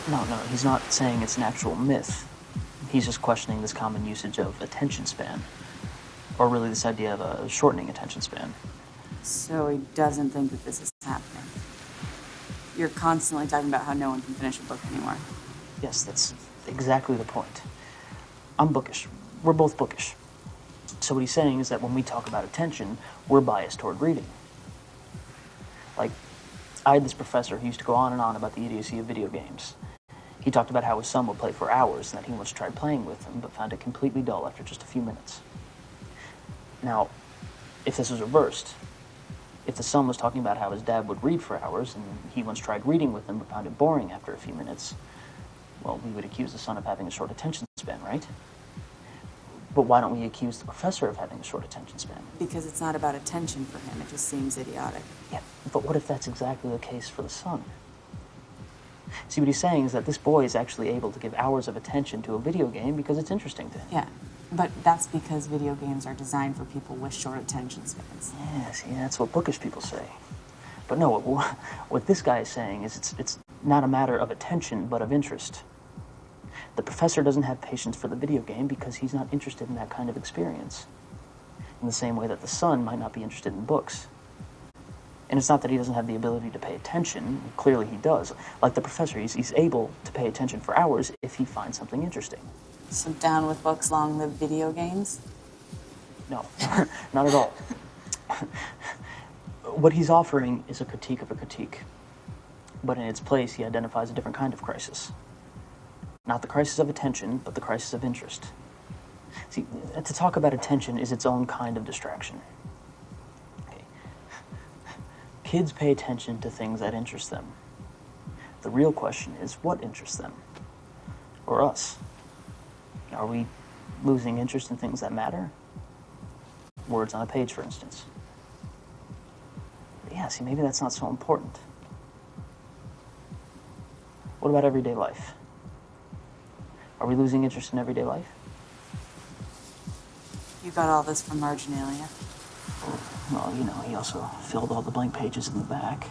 No, he's not saying it's an actual myth. He's just questioning this common usage of attention span. Or really this idea of a shortening attention span. So he doesn't think that this is happening. You're constantly talking about how no one can finish a book anymore. Yes, that's exactly the point. I'm bookish. We're both bookish. So what he's saying is that when we talk about attention, we're biased toward reading. Like, I had this professor who used to go on and on about the idiocy of video games. He talked about how his son would play for hours and that he once tried playing with them, but found it completely dull after just a few minutes. Now, if this was reversed, if the son was talking about how his dad would read for hours and he once tried reading with him but found it boring after a few minutes, well, we would accuse the son of having a short attention span, right? But why don't we accuse the professor of having a short attention span? Because it's not about attention for him. It just seems idiotic. Yeah, but what if that's exactly the case for the son? See, what he's saying is that this boy is actually able to give hours of attention to a video game because it's interesting to him. Yeah, but that's because video games are designed for people with short attention spans. Yeah, see, that's what bookish people say. But no, what this guy is saying is it's not a matter of attention, but of interest. The professor doesn't have patience for the video game because he's not interested in that kind of experience. In the same way that the son might not be interested in books. And it's not that he doesn't have the ability to pay attention. Clearly he does. Like the professor, he's able to pay attention for hours if he finds something interesting. So down with books, long live video games? No, not at all. What he's offering is a critique of a critique. But in its place, he identifies a different kind of crisis. Not the crisis of attention, but the crisis of interest. See, to talk about attention is its own kind of distraction. Okay. Kids pay attention to things that interest them. The real question is, what interests them? Or us? Are we losing interest in things that matter? Words on a page, for instance. But yeah, see, maybe that's not so important. What about everyday life? Are we losing interest in everyday life? You got all this from marginalia. Well, you know, he also filled all the blank pages in the back.